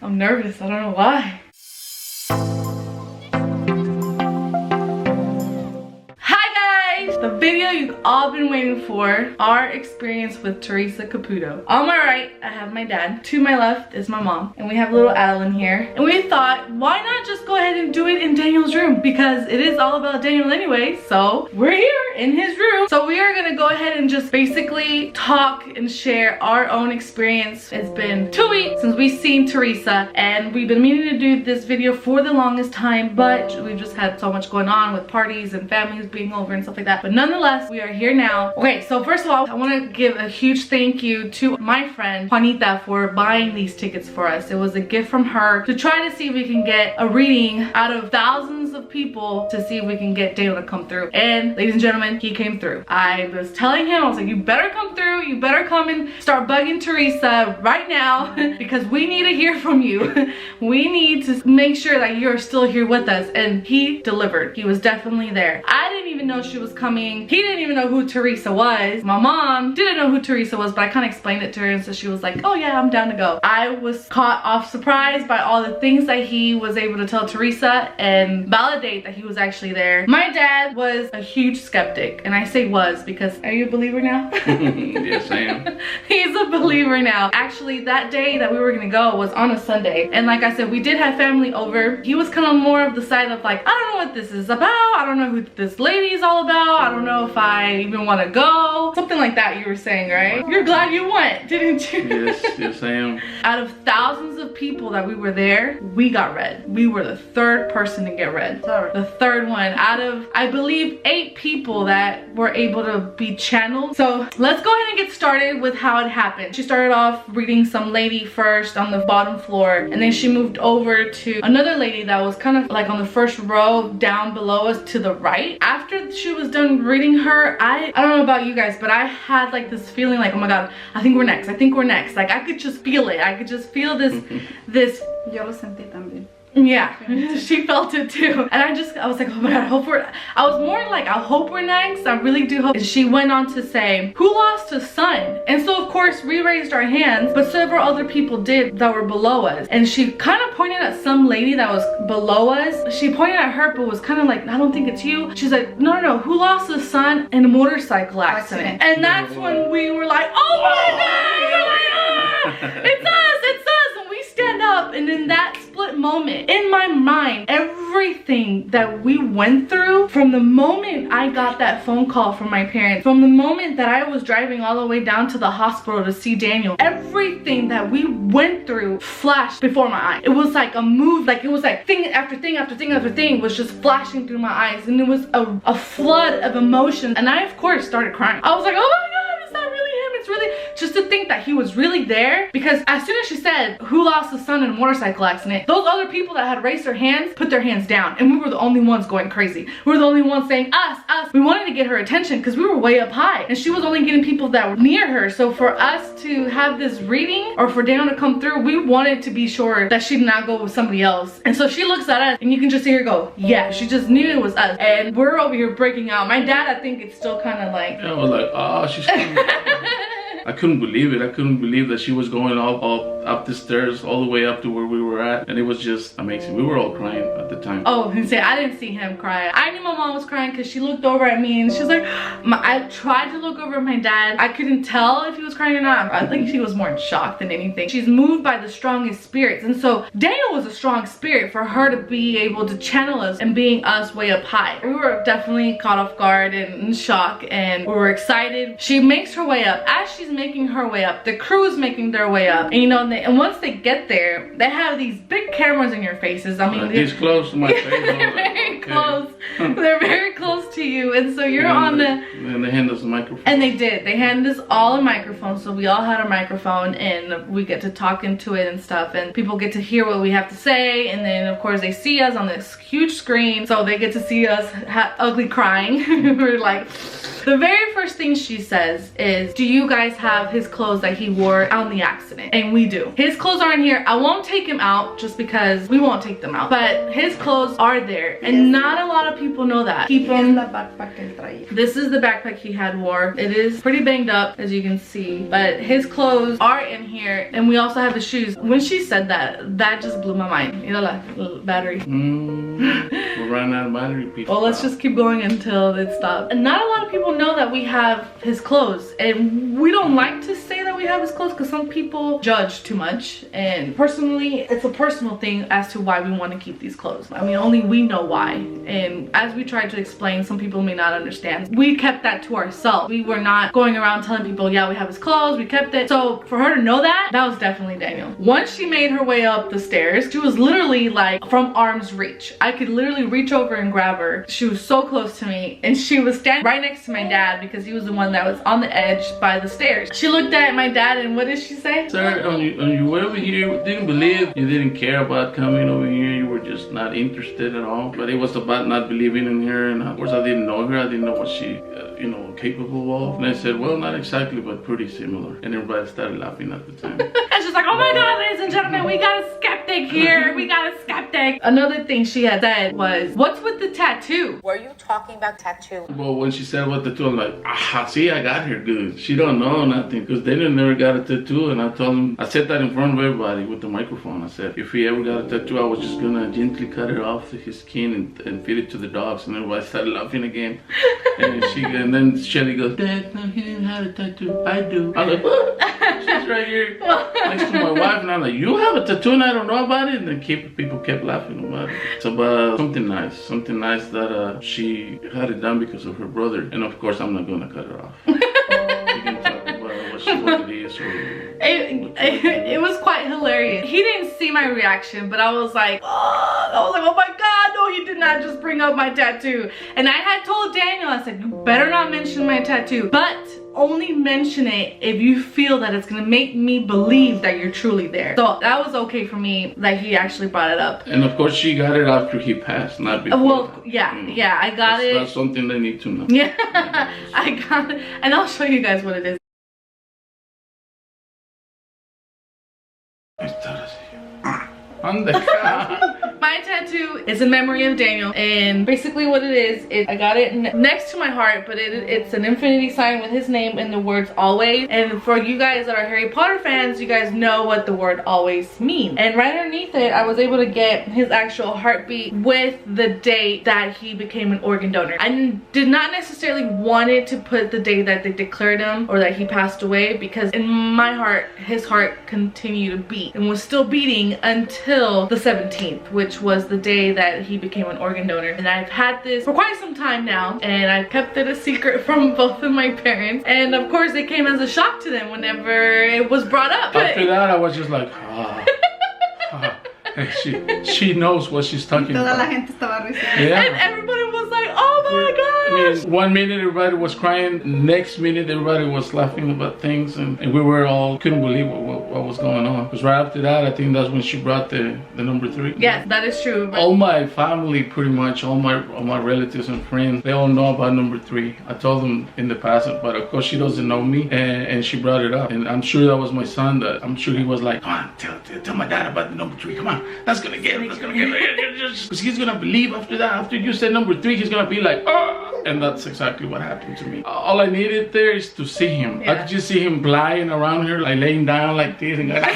I'm nervous. I don't know why. The video you've all been waiting for, our experience with Theresa Caputo. On my right, I have my dad. To my left is my mom. And we have little Adeline here. And we thought, why not just go ahead and do it in Daniel's room? Because it is all about Daniel anyway. So we're here in his room. So we are gonna go ahead and just basically talk and share our own experience. It's been 2 weeks since we've seen Theresa. And we've been meaning to do this video for the longest time. But we've just had so much going on with parties and families being over and stuff like that. But nonetheless, we are here now. Okay, so first of all, I want to give a huge thank you to my friend Juanita for buying these tickets for us. It was a gift from her to try to see if we can get a reading out of thousands of people to see if we can get Daniel to come through. And ladies and gentlemen, he came through. I was telling him, I was like, you better come through. You better come and start bugging Theresa right now because we need to hear from you. We need to make sure that you're still here with us. And he delivered. He was definitely there. I didn't even know she was coming. He didn't even know who Theresa was. My mom didn't know who Theresa was, but I kind of explained it to her, and so she was like, oh yeah, I'm down to go. I was caught off surprise by all the things that he was able to tell Theresa and validate that he was actually there. My dad was a huge skeptic, and I say was because, are you a believer now? Yes, I am. He's a believer now. Actually, that day that we were gonna go was on a Sunday, and like I said, we did have family over. He was kind of more of the side of like, I don't know what this is about. I don't know who this lady is all about. I don't know if I even want to go. Something like that you were saying, right? You're glad you went, didn't you? Yes, I am. Out of thousands of people that we were there, we got read. We were the third person to get read. The third one out of, I believe, 8 people that were able to be channeled. So let's go ahead and get started with how it happened. She started off reading some lady first on the bottom floor, and then she moved over to another lady that was kind of like on the first row down below us to the right. After she was done reading her, I don't know about you guys, but I had like this feeling like, oh my god, I think we're next. I think we're next. Like I could just feel it. I could just feel this Yo lo sentí también. Yeah, she felt it too. And I was like, oh my god, I was more like, I hope we're next. I really do hope. And she went on to say, who lost a son? And so of course we raised our hands, but several other people did that were below us. And she kind of pointed at some lady that was below us. She pointed at her, but was kind of like, I don't think it's you. She's like, no, who lost a son in a motorcycle accident? And that's when we were like, oh my god, it's us. And we stand up, and in that split moment, in my mind, everything that we went through, from the moment I got that phone call from my parents, from the moment that I was driving all the way down to the hospital to see Daniel, everything that we went through flashed before my eyes. It was like a move, like it was like thing after thing after thing after thing was just flashing through my eyes, and it was a flood of emotion. And I of course started crying. I was like, oh my god, is that really him? It's really, just to think that he was really there. Because as soon as she said, who lost a son in a motorcycle accident, those other people that had raised their hands put their hands down, and we were the only ones going crazy. We were the only ones saying, us. We wanted to get her attention because we were way up high, and she was only getting people that were near her. So for us to have this reading, or for Daniel to come through, we wanted to be sure that she did not go with somebody else. And so she looks at us, and you can just see her go, yeah, she just knew it was us. And we're over here breaking out. My dad, I think it's still kind of like, I was like, oh, she's coming. I couldn't believe it. I couldn't believe that she was going up the stairs all the way up to where we were at, and it was just amazing. We were all crying at the time. Oh, and say I didn't see him cry. I knew my mom was crying because she looked over at me and she's like, I tried to look over at my dad. I couldn't tell if he was crying or not. I think she was more in shock than anything. She's moved by the strongest spirits, and so Daniel was a strong spirit for her to be able to channel us and being us way up high. We were definitely caught off guard and in shock, and we were excited. She makes her way up. As she's making her way up, the crew is making their way up, and you know, and once they get there, they have these big cameras in your faces. I mean, this close to my face. Very close. They're very close to you, and so you're on the. And they hand us a microphone. And they did. They handed us all a microphone, so we all had a microphone, and we get to talk into it and stuff, and people get to hear what we have to say, and then of course they see us on this huge screen, so they get to see us ugly crying. We're like. The very first thing she says is, do you guys have his clothes that he wore on the accident? And we do. His clothes are in here. I won't take him out just because we won't take them out. But his clothes are there. And not a lot of people know that. Keep them. This is the backpack he had wore. It is pretty banged up, as you can see. But his clothes are in here. And we also have his shoes. When she said that, that just blew my mind. You know, like battery. We're running out of battery, people. Well, let's just keep going until it stops. And not a lot of people know that we have his clothes. And we don't like to say that we have his clothes because some people judge too much. And personally, it's a personal thing as to why we want to keep these clothes. I mean, only we know why. And as we tried to explain, some people may not understand. We kept that to ourselves. We were not going around telling people, yeah, we have his clothes, we kept it. So for her to know that, that was definitely Daniel. Once she made her way up the stairs, she was literally like from arm's reach. I could literally reach over and grab her. She was so close to me, and she was standing right next to my dad because he was the one that was on the edge by the stairs. She looked at my dad, and what did she say? Sir, on your way over here, didn't believe you didn't care about coming over here. You were just not interested at all. But it was about not believing in her, and of course I didn't know her. I didn't know what she, capable of. And I said, well, not exactly, but pretty similar. And everybody started laughing at the time. And she's like, oh my God, ladies and gentlemen, we got a skeptic here. We got a skeptic. Another thing she had said was, what's with the tattoo? Were you talking about tattoo? Well, when she said what tattoo, I'm like, see, I got her good. She don't know nothing because Daniel never got a tattoo. And I told him, I said that in front of everybody with the microphone. I said, if he ever got a tattoo, I was just gonna gently cut it off his skin and feed it to the dogs. And everybody started laughing again. And then Shelly goes, Dad, no, he didn't have a tattoo. I do. I'm like, what? She's right here next to my wife. And I'm like, you have a tattoo and I don't know about it? And then people kept laughing about it. It's about something nice that she had it done because of her brother. And of course, I'm not gonna cut it off. You can talk about what it is. It was quite hilarious. He didn't see my reaction, but I was like, oh my God, no, he did not just bring up my tattoo. And I had told Daniel, I said, you better not mention my tattoo, but only mention it if you feel that it's gonna make me believe that you're truly there. So that was okay for me that he actually brought it up. And of course, she got it after he passed, not before. Well, yeah, I got it. That's something they need to know. Yeah, I got it. And I'll show you guys what it is. My tattoo is in memory of Daniel, and basically what it is, I got it next to my heart, but it's an infinity sign with his name and the words always. And for you guys that are Harry Potter fans, you guys know what the word always means. And right underneath it, I was able to get his actual heartbeat with the date that he became an organ donor. I did not necessarily want it to put the day that they declared him or that he passed away, because in my heart, his heart continued to beat and was still beating until the 17th, which was the day that he became an organ donor. And I've had this for quite some time now, and I've kept it a secret from both of my parents. And of course, it came as a shock to them whenever it was brought up. After that, I was just like, she knows what she's talking about. Yeah. And everybody was like, oh my gosh. I mean, 1 minute everybody was crying, next minute everybody was laughing about things, and we were all couldn't believe what was going on. Because right after that, I think that's when she brought the number 3. Yes, that is true. All my family, pretty much, all my relatives and friends, they all know about number 3. I told them in the past, but of course she doesn't know me, and she brought it up. And I'm sure that was my son. That I'm sure he was like, come on, tell my dad about the number 3. Come on, that's gonna get him. That's gonna get him. Because he's gonna believe after that. After you said number 3, he's gonna be like, oh. And that's exactly what happened to me. All I needed there is to see him. Yeah. I could just see him lying around her, like laying down like this, and go, got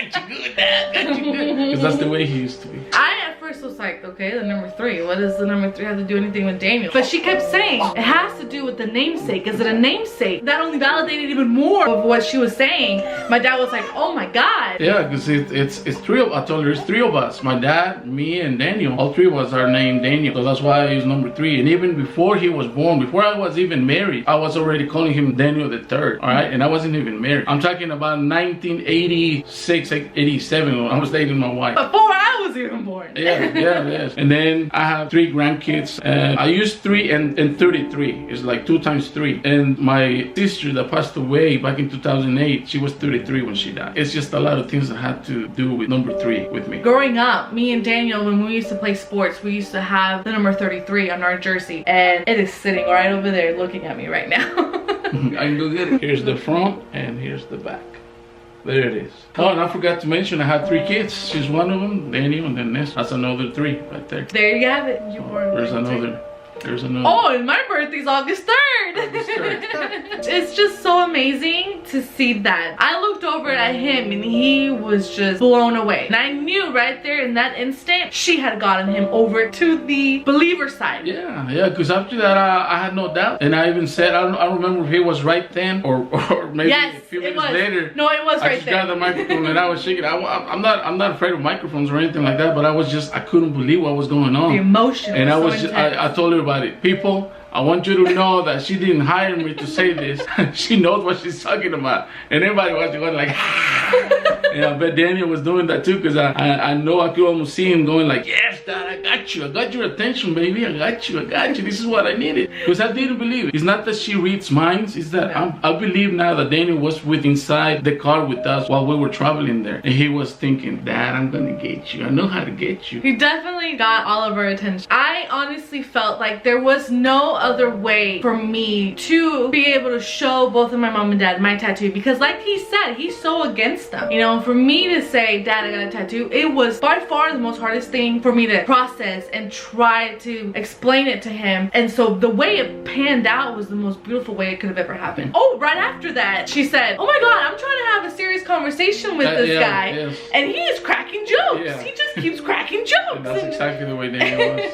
you good, Dad, got you good. Because that's the way he used to be. I at first was like, okay, the number 3. What does the number 3 have to do anything with Daniel? But she kept saying, it has to do with the namesake. Is it a namesake? That only validated even more of what she was saying. My dad was like, oh my God. Yeah, because it's 3 of, I told her, it's 3 of us. My dad, me, and Daniel. All 3 of us are named Daniel. So that's why he's number 3. And even before he was born, before I was even married, I was already calling him Daniel the 3rd. All right, and I wasn't even married. I'm talking about 1986, 87. I was dating my wife. Before I was even born. Yeah, Yeah, yes. And then I have 3 grandkids. I use 3 and 33. It's like 2 times 3. And my sister that passed away back in 2008, she was 33 when she died. It's just a lot of things that had to do with number 3 with me. Growing up, me and Daniel, when we used to play sports, we used to have the number 33 on our jersey. And it is sitting right over there looking at me right now. I can go get it. Here's the front and here's the back. There it is. Oh, and I forgot to mention I had 3 kids. She's one of them, Daniel, and then that's another 3 right there. There you have it. You were There's another. There's another. Oh, and my birthday's August 3rd. August 3rd. It's just so amazing to see that. I looked over at him and he was just blown away. And I knew right there in that instant, she had gotten him over to the believer side. Yeah, because after that, I had no doubt. And I even said, I don't remember if it was right then or maybe Yes, a few it minutes was. later. No, it was I right just there. grabbed the microphone and I was shaking. I'm not afraid of microphones or anything like that, but I couldn't believe what was going on. The emotion And was so intense. I told everybody, people, I want you to know that she didn't hire me to say this. She knows what she's talking about. And everybody was going like, and I bet Daniel was doing that too, because I know I could almost see him going like, yes, Dad, I got you. I got your attention, baby. I got you. This is what I needed. Because I didn't believe it. It's not that she reads minds. It's that I believe now that Daniel was inside the car with us while we were traveling there. And he was thinking, Dad, I'm going to get you. I know how to get you. He definitely got all of our attention. I honestly felt like there was no other way for me to be able to show both of my mom and dad my tattoo, because like he said, he's so against them. You know, for me to say, Dad, I got a tattoo, it was by far the most hardest thing for me to process and try to explain it to him. And so the way it panned out was the most beautiful way it could have ever happened. Oh, right after that, she said, oh my God, I'm trying to have a serious conversation with this guy. Yes. And he is cracking jokes. Yeah. He just keeps cracking jokes. And that's exactly the way Daniel was.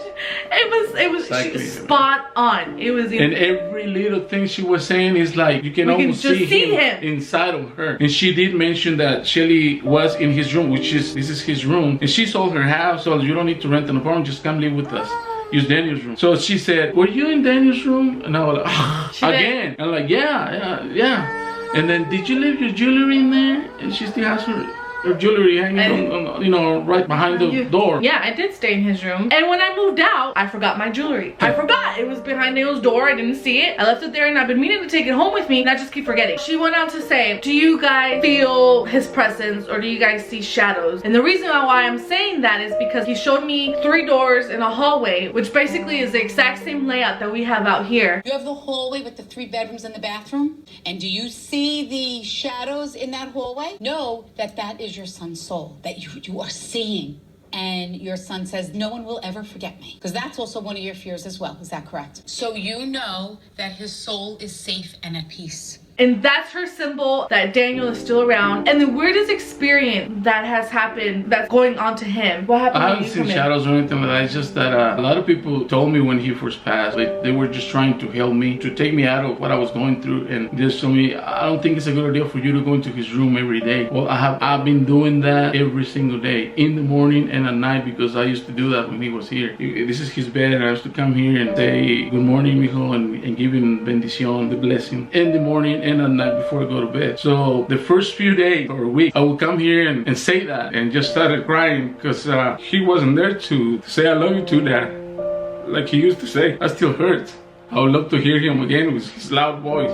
it was Exactly. spot on. It was And every little thing she was saying is like, you can almost just see him inside of her. And she did mention that Shelly was in his room, this is his room. And she sold her house, so you don't need to rent an apartment, just come live with us. Use Daniel's room. So she said, were you in Daniel's room? And I was like, again. I'm like, yeah. And then, did you leave your jewelry in there? And she still has her jewelry hanging on, right behind the door. Yeah, I did stay in his room. And when I moved out, I forgot my jewelry. I forgot. It was behind Daniel's door. I didn't see it. I left it there and I've been meaning to take it home with me and I just keep forgetting. She went out to say, do you guys feel his presence or do you guys see shadows? And the reason why I'm saying that is because he showed me 3 doors in a hallway, which basically is the exact same layout that we have out here. You have the hallway with the 3 bedrooms and the bathroom. And do you see the shadows in that hallway? Know that is your son's soul that you are seeing. And your son says, no one will ever forget me. Because that's also one of your fears as well. Is that correct? So you know that his soul is safe and at peace. And that's her symbol that Daniel is still around. And the weirdest experience that has happened that's going on to him. What happened? I haven't seen shadows or anything like that. It's just that a lot of people told me when he first passed, they were just trying to help me, to take me out of what I was going through. And they just told me, I don't think it's a good idea for you to go into his room every day. Well, I've been doing that every single day, in the morning and at night, because I used to do that when he was here. This is his bed, and I used to come here and say, good morning, mijo, and give him bendición, the blessing, in the morning and at night before I go to bed. So the first few days or a week, I would come here and say that and just started crying because he wasn't there to say I love you to Dad, like he used to say. That still hurts. I would love to hear him again with his loud voice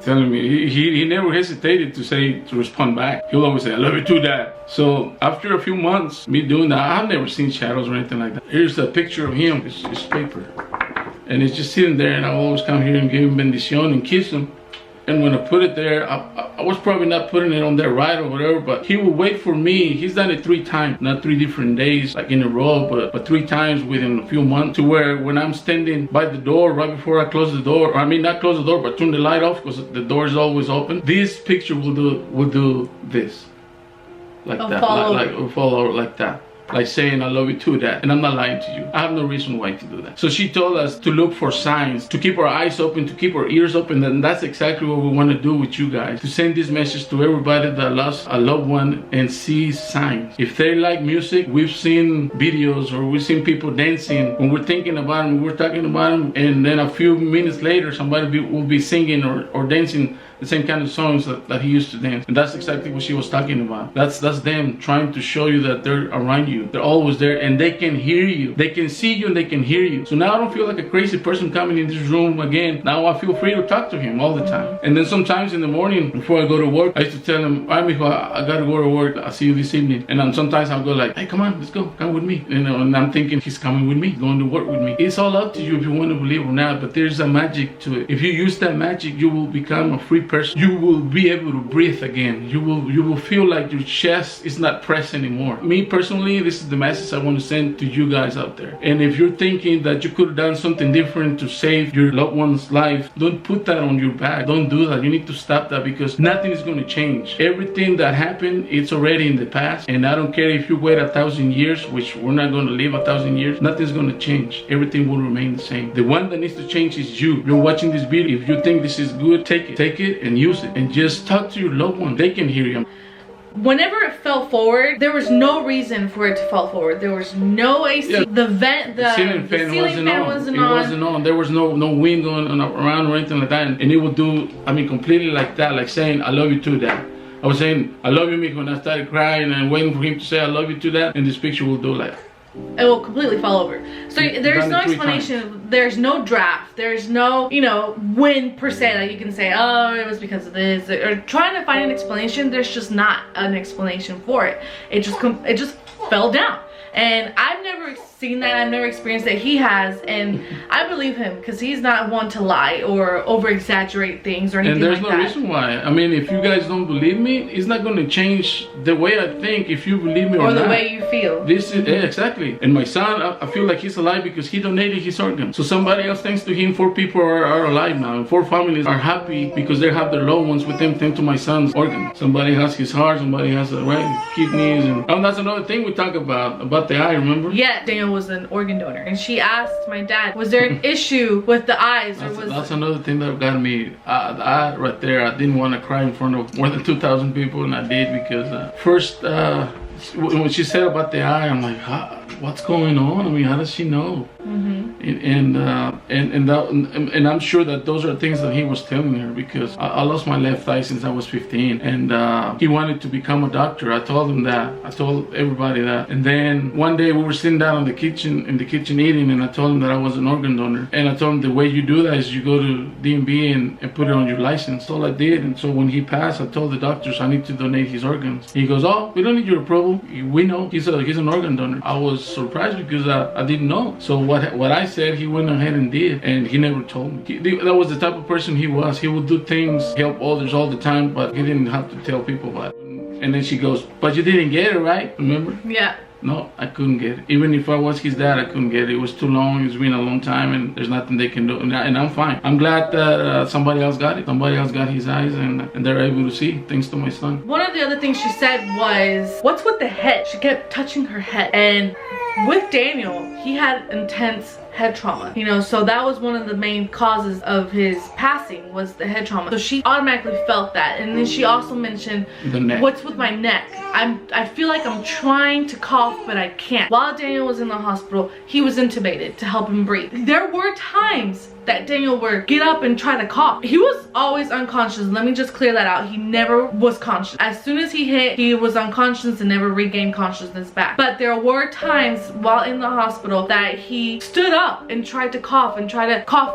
telling me. He never hesitated to respond back. He'll always say, I love you too, Dad. So after a few months, me doing that, I've never seen shadows or anything like that. Here's a picture of him. It's paper. And it's just sitting there, and I always come here and give him bendición and kiss him. And when I put it there, I was probably not putting it on there right or whatever, but he would wait for me. He's done it 3 times, not 3 different days like in a row, but 3 times within a few months, to where when I'm standing by the door right before I close the door, or I mean not close the door, but turn the light off because the door is always open, this picture will do this. Like that, follow like that. Like saying, I love you too, Dad. And I'm not lying to you. I have no reason why to do that. So she told us to look for signs, to keep our eyes open, to keep our ears open. And that's exactly what we want to do with you guys. To send this message to everybody that lost a loved one and sees signs. If they like music, we've seen videos or we've seen people dancing. When we're thinking about them, we're talking about them. And then a few minutes later, somebody will be singing or dancing the same kind of songs that he used to dance. And that's exactly what she was talking about. That's them trying to show you that they're around you. They're always there and they can hear you. They can see you and they can hear you. So now I don't feel like a crazy person coming in this room again. Now I feel free to talk to him all the time. And then sometimes in the morning before I go to work, I used to tell him, "All right, mijo, I gotta go to work. I'll see you this evening." And then sometimes I'll go like, "Hey, come on, let's go. Come with me." And I'm thinking he's coming with me, going to work with me. It's all up to you if you want to believe or not, but there's a magic to it. If you use that magic, you will become a free person. You will be able to breathe again. You will feel like your chest is not pressed anymore. Me personally, this is the message I want to send to you guys out there. And if you're thinking that you could have done something different to save your loved one's life, don't put that on your back. Don't do that. You need to stop that because nothing is going to change. Everything that happened, it's already in the past. And I don't care if you wait 1,000 years, which we're not going to live 1,000 years, nothing's going to change. Everything will remain the same. The one that needs to change is you. You're watching this video. If you think this is good, take it and use it. And just talk to your loved one. They can hear you. Whenever it fell forward, there was no reason for it to fall forward. There was no AC. Yeah. The ceiling fan wasn't on. There was no wind going on around or anything like that. And it would do, completely like that, like saying, "I love you too, Dad." I was saying, "I love you, mijo," and I started crying and waiting for him to say, "I love you too, Dad." And this picture will do like, it will completely fall over. So there's no explanation. There's no draft. There's no, wind per se that you can say, "Oh, it was because of this," or trying to find an explanation. There's just not an explanation for it. It just fell down. And I've never seen that. I've never experienced that. He has, and I believe him because he's not one to lie or over exaggerate things or anything like that. And there's no reason why. If you guys don't believe me, it's not going to change the way I think if you believe me or not. Or the way you feel. Exactly. And my son, I feel like he's alive because he donated his organs. So somebody else, thanks to him, 4 people are alive now. And 4 families are happy because they have their loved ones with them thanks to my son's organs. Somebody has his heart, somebody has the right kidneys. And that's another thing we talk about the eye, remember? Yeah, Daniel was an organ donor. And she asked my dad, was there an issue with the eyes? That's another thing that got me. The eye right there, I didn't want to cry in front of more than 2,000 people, and I did because first, when she said about the eye, I'm like, what's going on? How does she know? And I'm sure that those are things that he was telling her because I lost my left eye since I was 15, and he wanted to become a doctor. I told him that. I told everybody that. And then one day we were sitting down in the kitchen eating, and I told him that I was an organ donor. And I told him the way you do that is you go to DMV and put it on your license. So I did. And so when he passed, I told the doctors I need to donate his organs. He goes, "Oh, we don't need your approval. We know he's an organ donor." I was surprised because I didn't know. So what I said, he went ahead and did, and he never told me. That was the type of person he was. He would do things, help others all the time, but he didn't have to tell people about it. And then she goes, "But you didn't get it, right? Remember?" Yeah. No, I couldn't get it. Even if I was his dad, I couldn't get it. It was too long. It's been a long time, and there's nothing they can do. And I'm fine. I'm glad that somebody else got it. Somebody else got his eyes, and they're able to see, thanks to my son. One of the other things she said was, "What's with the head?" She kept touching her head. And with Daniel, he had intense head trauma, so that was one of the main causes of his passing, was the head trauma. So she automatically felt that. And then she also mentioned, the neck. "What's with my neck? I feel like I'm trying to cough, but I can't." While Daniel was in the hospital, he was intubated to help him breathe. There were times that Daniel would get up and try to cough. He was always unconscious. Let me just clear that out. He never was conscious. As soon as he hit, he was unconscious and never regained consciousness back. But there were times while in the hospital that he stood up and tried to cough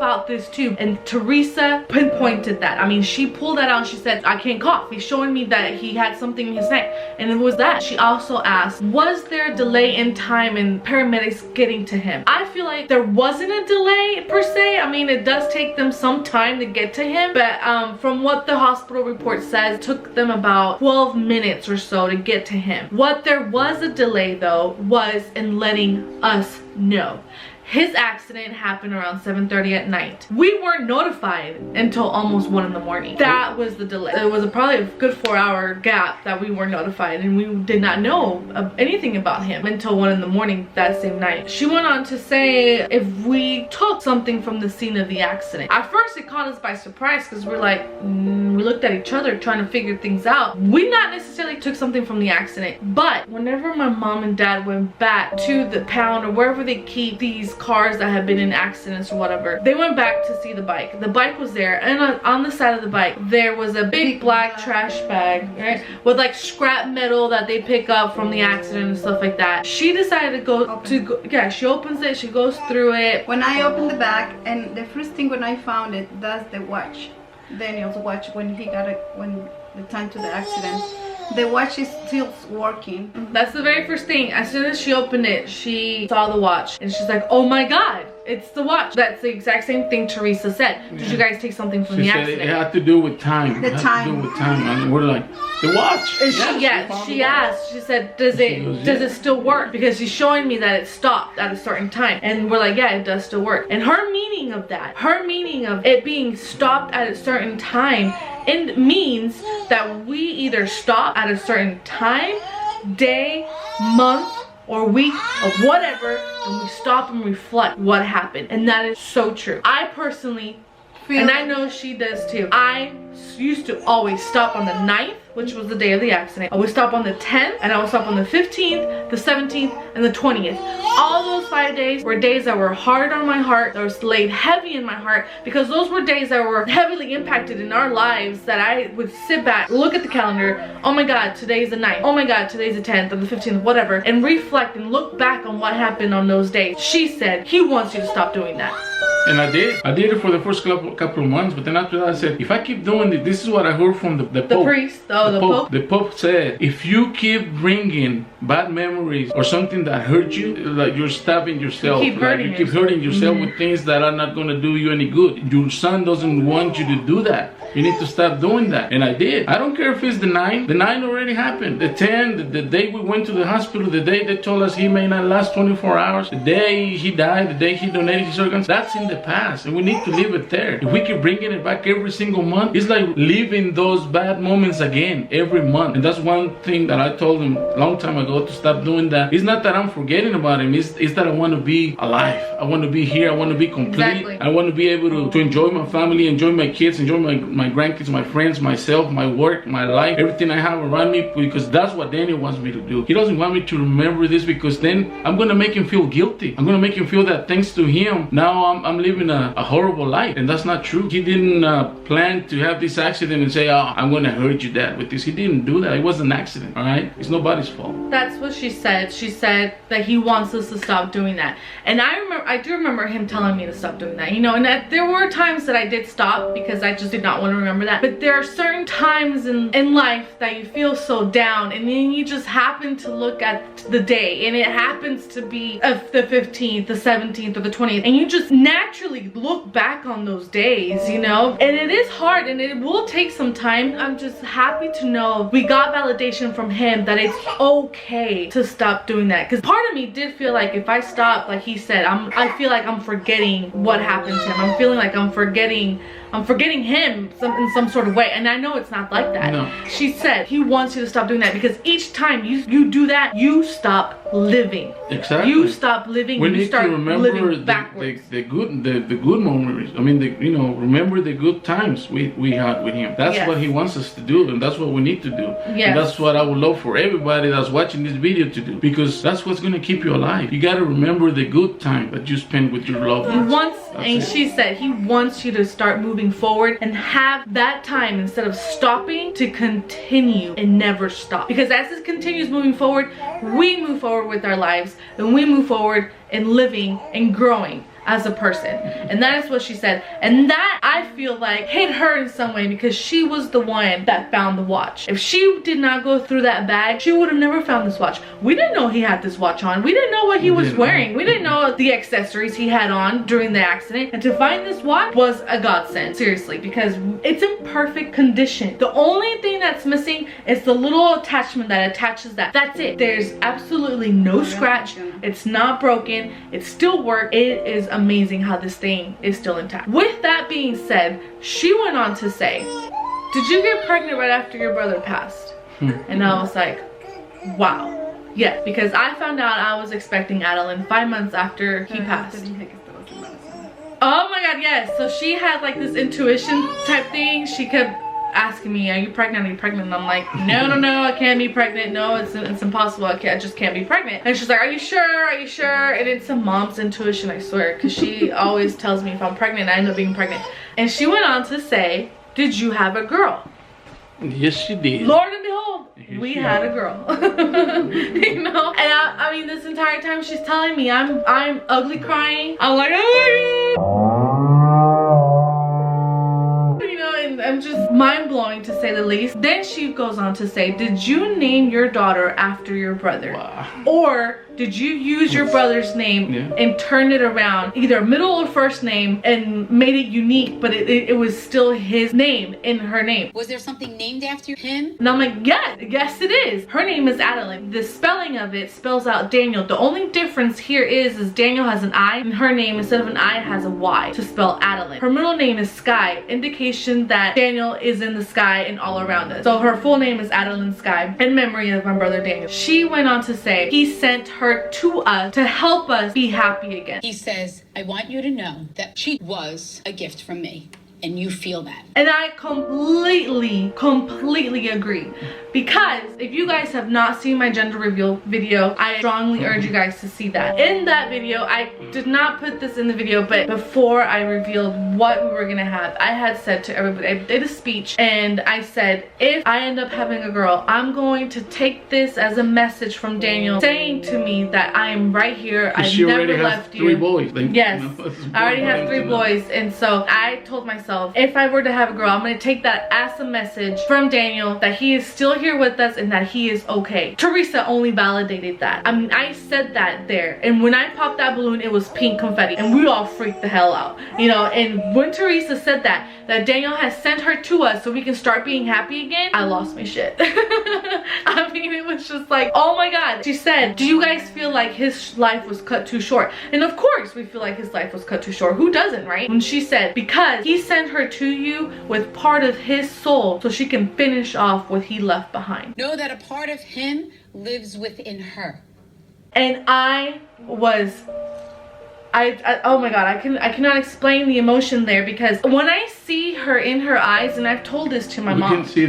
out this tube. And Theresa pinpointed that. She pulled that out and she said, "I can't cough. He's showing me that he had something in his neck." And it was that. She also asked, was there a delay in time in paramedics getting to him? I feel like there wasn't a delay per se. It does take them some time to get to him, but from what the hospital report says, it took them about 12 minutes or so to get to him. What there was a delay though was in letting us know. His accident happened around 7:30 at night. We weren't notified until almost 1 in the morning. That was the delay. It was probably a good 4-hour gap that we were notified, and we did not know anything about him until 1 in the morning that same night. She went on to say if we took something from the scene of the accident. At first it caught us by surprise because we're like, we looked at each other trying to figure things out. We not necessarily took something from the accident, but whenever my mom and dad went back to the pound or wherever they keep these cars that had been in accidents or whatever. They went back to see the bike. The bike was there, and on the side of the bike there was a big black trash bag, right, with like scrap metal that they pick up from the accident and stuff like that. She decided to go yeah, she opens it, she goes through it. When I opened the bag, and the first thing when I found it, that's the watch, Daniel's watch, when he got it, when the time to the accident. The watch is still working. That's the very first thing. As soon as she opened it, she saw the watch and she's like, oh my god, it's the watch. That's the exact same thing Theresa said. Yeah. Did you guys take something from the accident? It had to do with time. The time. To do with time. And we're like, the watch. And she asked, she said, does it still work? Because she's showing me that it stopped at a certain time. And we're like, yeah, it does still work. And her meaning of that, her meaning of it being stopped at a certain time, it means that we either stop at a certain time, day, month, or week, or whatever, and we stop and reflect what happened. And that is so true. I personally, and I know she does too, I used to always stop on the 9th, which was the day of the accident. I would stop on the 10th, and I would stop on the 15th, the 17th, and the 20th. All those 5 days were days that were hard on my heart, that was laid heavy in my heart, because those were days that were heavily impacted in our lives, that I would sit back, look at the calendar, oh my god, today's the 9th, oh my god, today's the 10th, or the 15th, whatever, and reflect and look back on what happened on those days. She said, he wants you to stop doing that. And I did it for the first couple of months, but then after that I said, if I keep doing it, this is what I heard from the Pope. The priest? Oh, the Pope? The Pope said, if you keep bringing bad memories or something that hurt you, like you're stabbing yourself. You keep hurting yourself with things that are not going to do you any good. Your son doesn't want you to do that. You need to stop doing that. And I did. I don't care if it's the 9. The 9 already happened. The 10, the day we went to the hospital, the day they told us he may not last 24 hours, the day he died, the day he donated his organs, that's in the past. And we need to leave it there. If we keep bringing it back every single month, it's like living those bad moments again every month. And that's one thing that I told him a long time ago, to stop doing that. It's not that I'm forgetting about him. It's that I want to be alive. I want to be here. I want to be complete. Exactly. I want to be able to enjoy my family, enjoy my kids, enjoy my grandkids, my friends, myself, my work, my life, everything I have around me, because that's what Daniel wants me to do. He doesn't want me to remember this, because then I'm going to make him feel guilty. I'm going to make him feel that thanks to him, now I'm living a horrible life. And that's not true. He didn't plan to have this accident and say, oh, I'm going to hurt you, Dad, with this. He didn't do that. It was an accident, all right? It's nobody's fault. That's what she said. She said that he wants us to stop doing that. And I do remember him telling me to stop doing that, you know, and that there were times that I did stop because I just did not want to remember that. But there are certain times in life that you feel so down, and then you just happen to look at the day, and it happens to be the 15th, the 17th, or the 20th, and you just naturally look back on those days, you know, and it is hard, and it will take some time. I'm just happy to know we got validation from him that it's okay to stop doing that, because part of me did feel like if I stop, like he said, I feel like I'm forgetting what happened to him. I'm feeling like I'm forgetting him in some sort of way, and I know it's not like that. No. She said he wants you to stop doing that, because each time you do that, you stop living. Exactly. You stop living. We and need you start to remember backwards. the good memories. I mean, remember the good times we had with him. That's what he wants us to do, and that's what we need to do. Yes. And that's what I would love for everybody that's watching this video to do, because that's what's going to keep you alive. You got to remember the good time that you spent with your loved ones. She said he wants you to start moving forward and have that time, instead of stopping, to continue and never stop. Because as it continues moving forward, we move forward with our lives, and we move forward in living and growing as a person. And that is what she said. And that, I feel like, hit her in some way, because she was the one that found the watch. If she did not go through that bag, she would have never found this watch. We didn't know he had this watch on. We didn't know what he was wearing. We didn't know the accessories he had on during the accident. And to find this watch was a godsend, seriously, because it's in perfect condition. The only thing that's missing is the little attachment that attaches that. That's it. There's absolutely no scratch. It's not broken. It still works. It is amazing how this thing is still intact. With that being said, she went on to say, did you get pregnant right after your brother passed? And I was like, wow. Yes, because I found out I was expecting Adeline 5 months after he passed. Oh my god, yes. So she had like this intuition type thing. She could, asking me, are you pregnant? Are you pregnant? And I'm like, no, I can't be pregnant. No, it's impossible. I just can't be pregnant. And she's like, are you sure? Are you sure? And it's a mom's intuition, I swear, because she always tells me if I'm pregnant, I end up being pregnant. And she went on to say, did you have a girl? Yes, she did. Lord and behold, we had a girl. You know, and I mean, this entire time she's telling me I'm ugly crying. I'm like, oh my God. You know, and I'm just mind-blowing to say the least. Then she goes on to say, did you name your daughter after your brother? Wow. Or did you use your brother's name and turn it around, either middle or first name, and made it unique, but it was still his name in her name? Was there something named after him? And I'm like, yes it is. Her name is Adeline. The spelling of it spells out Daniel. The only difference here is Daniel has an I, and her name, instead of an I, has a Y to spell Adeline. Her middle name is Sky, indication that Daniel is in the sky and all around us. So her full name is Adeline Sky, in memory of my brother Daniel. She went on to say, he sent her to us to help us be happy again. He says, I want you to know that she was a gift from me. And you feel that. And I completely agree. Because if you guys have not seen my gender reveal video, I strongly urge you guys to see that. In that video, I did not put this in the video, but before I revealed what we were gonna have, I had said to everybody, I did a speech and I said, if I end up having a girl, I'm going to take this as a message from Daniel saying to me that I am right here. I've never left you. 3 boys. Yes, I already have 3 boys. And so I told myself, if I were to have a girl, I'm gonna take that as a message from Daniel that he is still here with us and that he is okay. Theresa only validated that. I mean, I said that there, and when I popped that balloon, it was pink confetti, and we all freaked the hell out, you know. And when Theresa said that Daniel has sent her to us so we can start being happy again, I lost my shit. I mean, it was just like, oh my God. She said, do you guys feel like his life was cut too short? And of course we feel like his life was cut too short. Who doesn't, right? When she said, because he sent her to you with part of his soul so she can finish off what he left behind. Know that a part of him lives within her. And I was, oh my God, I cannot explain the emotion there, because when I see her in her eyes, and I've told this to my mom, we can see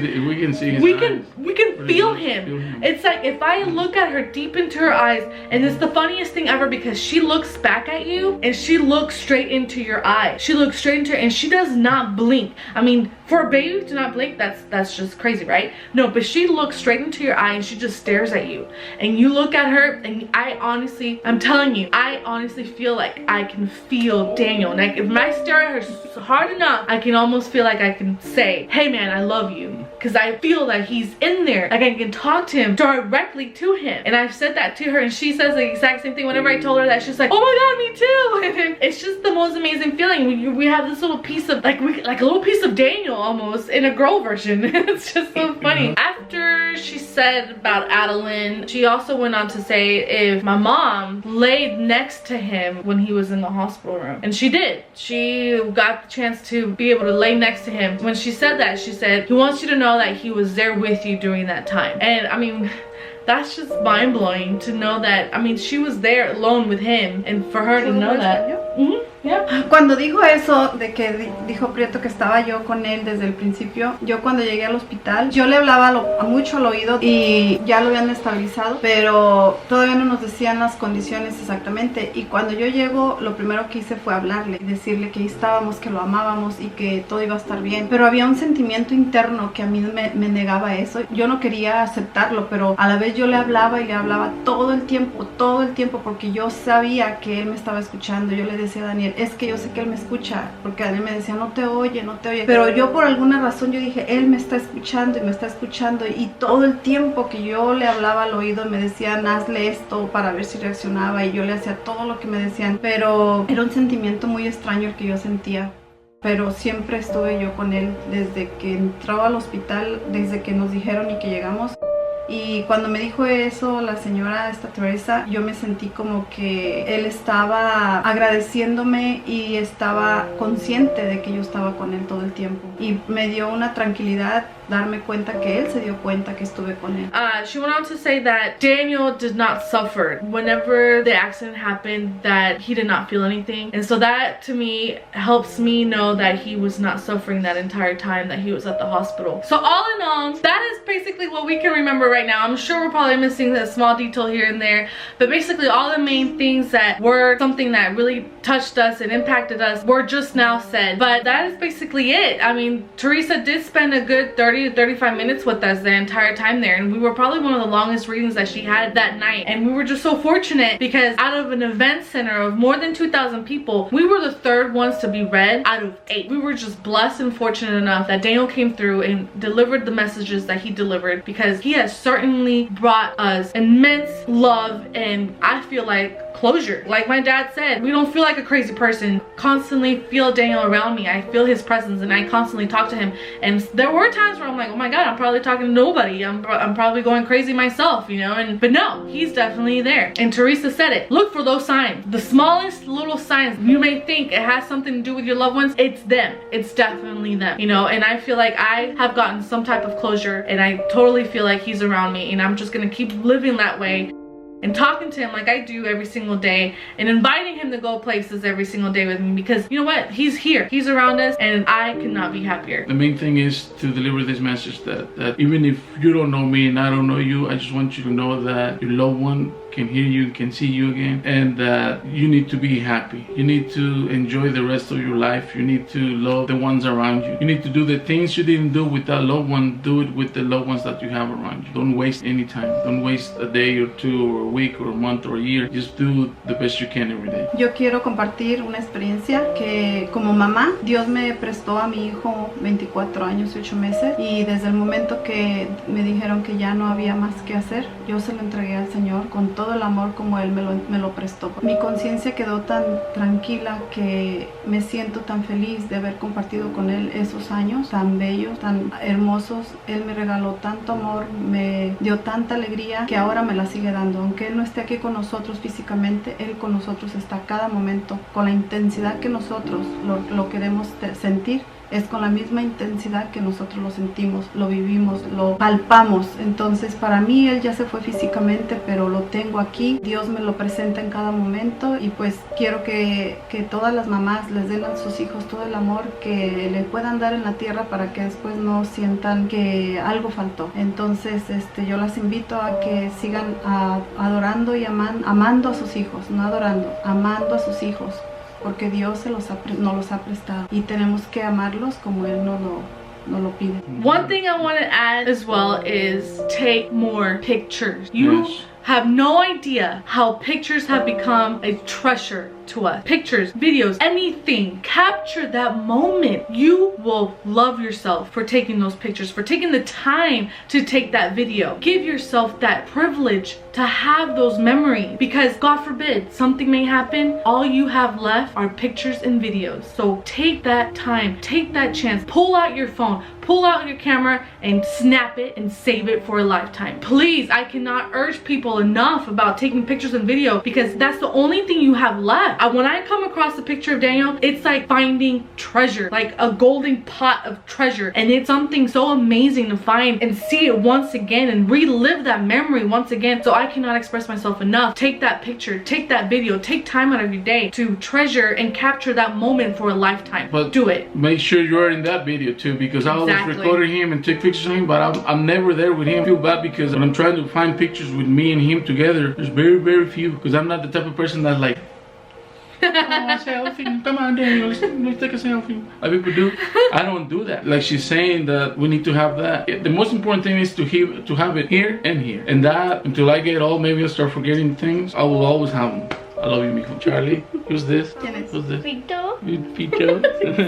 his we eyes. We can feel him. It's like if I look at her deep into her eyes, and it's the funniest thing ever, because she looks back at you and she looks straight into your eyes. She looks straight into her and she does not blink. I mean, for a baby to not blink, that's just crazy, right? No, but she looks straight into your eye and she just stares at you. And you look at her, and I'm telling you, I honestly feel like I can feel Daniel. Like if I stare at her hard enough, I can almost feel like I can say, hey man, I love you. Because I feel that he's in there. Like I can talk to him directly to him. And I've said that to her, and she says the exact same thing. Whenever I told her that, she's like, oh my God, me too. And it's just the most amazing feeling. We have this little piece of, like a little piece of Daniel almost in a girl version. It's just so funny. After she said about Adeline, she also went on to say if my mom laid next to him when he was in the hospital room. And she did. She got the chance to be able to lay next to him. When she said that, she said, he wants you to know that he was there with you during that time. And I mean, that's just mind-blowing to know that. I mean, she was there alone with him, and for her to know that. Cuando dijo eso, de que dijo Prieto que estaba yo con él desde el principio, yo cuando llegué al hospital, yo le hablaba mucho al oído y ya lo habían estabilizado, pero todavía no nos decían las condiciones exactamente. Y cuando yo llego, lo primero que hice fue hablarle y decirle que ahí estábamos, que lo amábamos y que todo iba a estar bien. Pero había un sentimiento interno que a mí me negaba eso. Yo no quería aceptarlo, pero a la vez yo le hablaba y le hablaba todo el tiempo, porque yo sabía que él me estaba escuchando. Yo le decía a Daniel, es que yo sé que él me escucha, porque Daniel me decía, no te oye, pero yo por alguna razón yo dije, él me está escuchando y me está escuchando, y todo el tiempo que yo le hablaba al oído me decían, hazle esto para ver si reaccionaba, y yo le hacía todo lo que me decían, pero era un sentimiento muy extraño el que yo sentía. Pero siempre estuve yo con él desde que entraba al hospital, desde que nos dijeron y que llegamos. Y cuando me dijo eso la señora Theresa, yo me sentí como que él estaba agradeciéndome y estaba consciente de que yo estaba con él todo el tiempo. Y me dio una tranquilidad darme cuenta que él se dio cuenta que estuve con él. She went on to say that Daniel did not suffer whenever the accident happened, that he did not feel anything. And so that to me helps me know that he was not suffering that entire time that he was at the hospital. So all in all, that is basically what we can remember right now. I'm sure we're probably missing a small detail here and there, but basically all the main things that were something that really touched us and impacted us were just now said. But that is basically it. I mean, Theresa did spend a good 30 to 35 minutes with us the entire time there, and we were probably one of the longest readings that she had that night. And we were just so fortunate because out of an event center of more than 2,000 people, we were the third ones to be read out of 8. We were just blessed and fortunate enough that Daniel came through and delivered the messages that he delivered, because he has certainly brought us immense love and I feel like closure. Like my dad said, we don't feel like a crazy person. Constantly feel Daniel around me. I feel his presence and I constantly talk to him. And there were times where I'm like, oh my God, I'm probably talking to nobody. I'm probably going crazy myself, you know? But no, he's definitely there. And Theresa said it. Look for those signs. The smallest little signs. You may think it has something to do with your loved ones. It's them. It's definitely them, you know? And I feel like I have gotten some type of closure, and I totally feel like he's around me, and I'm just gonna keep living that way and talking to him like I do every single day, and inviting him to go places every single day with me, because you know what, he's here, he's around us, and I could not be happier. The main thing is to deliver this message that even if you don't know me and I don't know you, I just want you to know that your loved one can hear you, can see you again, and that you need to be happy. You need to enjoy the rest of your life. You need to love the ones around you. You need to do the things you didn't do with that loved one, do it with the loved ones that you have around you. Don't waste any time. Don't waste a day or two or a week or a month or a year. Just do the best you can every day. Yo quiero compartir una experiencia que como mamá, Dios me prestó a mi hijo 24 años y 8 meses, y desde el momento que me dijeron que ya no había más que hacer, yo se lo entregué al Señor con todo el amor como Él me lo prestó. Mi conciencia quedó tan tranquila que me siento tan feliz de haber compartido con Él esos años tan bellos, tan hermosos. Él me regaló tanto amor, me dio tanta alegría que ahora me la sigue dando. Aunque Él no esté aquí con nosotros físicamente, Él con nosotros está a cada momento, con la intensidad que nosotros lo queremos sentir. Es con la misma intensidad que nosotros lo sentimos, lo vivimos, lo palpamos. Entonces para mí Él ya se fue físicamente, pero lo tengo aquí. Dios me lo presenta en cada momento, y pues quiero que todas las mamás les den a sus hijos todo el amor que le puedan dar en la tierra, para que después no sientan que algo faltó. Entonces yo las invito a que sigan adorando y amando a sus hijos, no adorando, amando a sus hijos, porque Dios nos los ha prestado, y tenemos que amarlos como Él no lo pide. One thing I want to add as well is take more pictures. You have no idea how pictures have become a treasure to us. Pictures, videos, anything. Capture that moment. You will love yourself for taking those pictures, for taking the time to take that video. Give yourself that privilege to have those memories, because God forbid something may happen. All you have left are pictures and videos. So take that time, take that chance, pull out your phone, pull out your camera and snap it and save it for a lifetime. Please, I cannot urge people enough about taking pictures and video, because that's the only thing you have left. When I come across a picture of Daniel, it's like finding treasure, like a golden pot of treasure, and it's something so amazing to find and see it once again and relive that memory once again. So I cannot express myself enough. Take that picture, take that video, take time out of your day to treasure and capture that moment for a lifetime. But do it. Make sure you're in that video too, because I always recorded him and take pictures of him, but I'm never there with him. I feel bad because when I'm trying to find pictures with me and him together, there's very few, because I'm not the type of person that's like, selfie, come on Daniel, let's take a selfie like people do. I don't do that. Like she's saying that we need to have that. The most important thing is to have it here and here, and that until I get old, maybe I'll start forgetting things. I will always have them. I love you, mijo. Charlie, who's this? Who's this? Pito. Pito.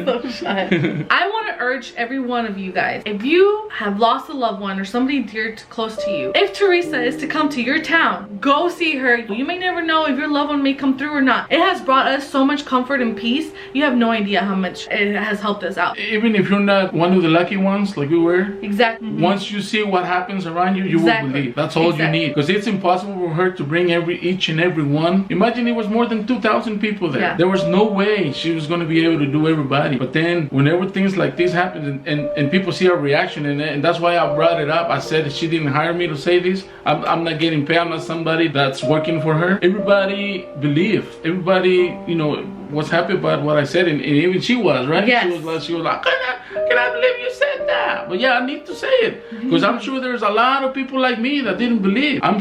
So shy. I want to urge every one of you guys, if you have lost a loved one or somebody dear close to you, if Theresa is to come to your town, go see her. You may never know if your loved one may come through or not. It has brought us so much comfort and peace. You have no idea how much it has helped us out. Even if you're not one of the lucky ones like we were, exactly. Once you see what happens around you, you will believe. That's all you need, because it's impossible for her to bring each and every one. Imagine imagine it was more than 2,000 people there. Yeah. There was no way she was going to be able to do everybody. But then whenever things like this happen and people see our reaction and that's why I brought it up. I said she didn't hire me to say this. I'm not getting paid. I'm not somebody that's working for her. Everybody believed. Everybody, was happy about what I said, and even she was, right? Yes. She was like, can I believe you said that? But yeah, I need to say it because I'm sure there's a lot of people like me that didn't believe. I'm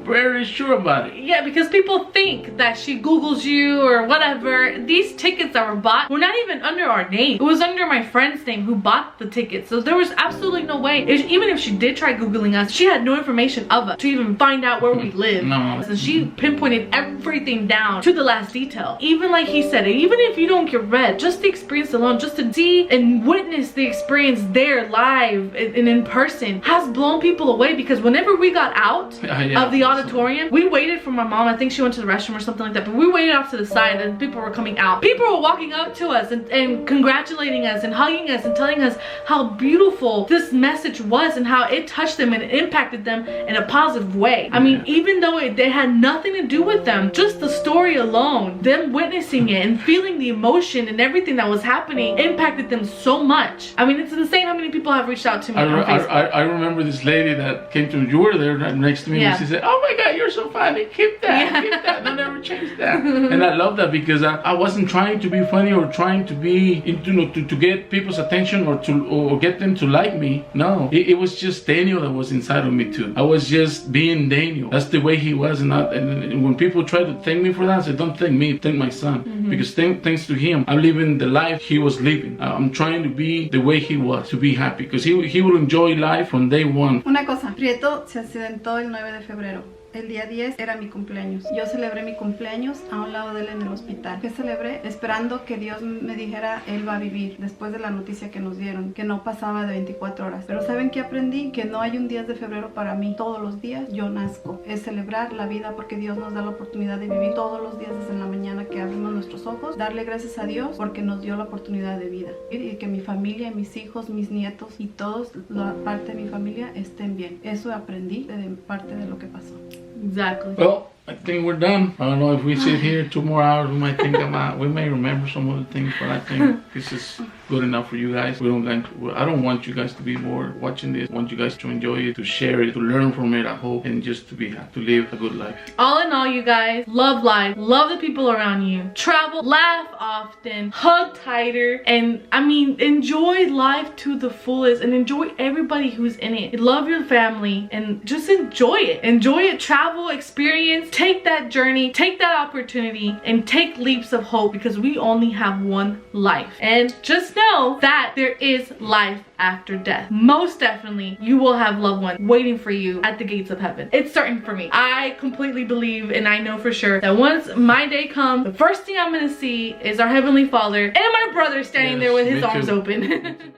very sure about it. Yeah, because people think that she Googles you or whatever. These tickets that were bought were not even under our name. It was under my friend's name who bought the tickets. So there was absolutely no way. Even if she did try Googling us, she had no information of us to even find out where we live. No. So she pinpointed everything down to the last detail. Even like he said, even if you don't get read, just the experience alone, just to see and witness the experience there live and in person has blown people away. Because whenever we got out of the auditorium, we waited for my mom. I think she went to the restroom or something like that, but we waited off to the side and people were coming out. People were walking up to us and congratulating us and hugging us and telling us how beautiful this message was and how it touched them and it impacted them in a positive way. I mean, even though it had nothing to do with them, just the story alone, them witnessing it and feeling the emotion and everything that was happening impacted them so much. I mean, it's insane how many people have reached out to me on Facebook. I remember this lady that came to, you were there next to me, and she said, oh my God, you're so funny, keep that, don't ever change that. And I love that because I wasn't trying to be funny or trying to be, to get people's attention or get them to like me. No, it was just Daniel that was inside of me too. I was just being Daniel. That's the way he was. And when people try to thank me for that, I said, don't thank me, thank my son. Because thanks to him, I'm living the life he was living. I'm trying to be the way he was, to be happy. Because he will enjoy life from day one. Una cosa, Prieto se accidentó el 9 de febrero. El día 10 era mi cumpleaños. Yo celebré mi cumpleaños a un lado de él en el hospital. ¿Qué celebré? Esperando que Dios me dijera, él va a vivir, después de la noticia que nos dieron, que no pasaba de 24 horas. Pero ¿saben qué aprendí? Que no hay un 10 de febrero para mí. Todos los días yo nazco. Es celebrar la vida porque Dios nos da la oportunidad de vivir todos los días desde la mañana que abrimos nuestros ojos. Darle gracias a Dios porque nos dio la oportunidad de vida. Y que mi familia, mis hijos, mis nietos y todos, la parte de mi familia estén bien. Eso aprendí de parte de lo que pasó. Exactly. Well, I think we're done. I don't know if we sit here 2 more hours, we might think about, we may remember some other things, but I think this is good enough for you guys. I don't want you guys to be bored watching this. I want you guys to enjoy it, to share it, to learn from it, I hope, and just to be happy, to live a good life. All in all, you guys, love life, love the people around you, travel, laugh often, hug tighter, and I mean, enjoy life to the fullest and enjoy everybody who's in it. Love your family and just enjoy it. Enjoy it, travel, experience, take that journey, take that opportunity, and take leaps of hope because we only have one life. And just know that there is life after death. Most definitely, you will have loved ones waiting for you at the gates of heaven. It's certain for me. I completely believe and I know for sure that once my day comes, the first thing I'm gonna see is our Heavenly Father and my brother standing there with his arms open.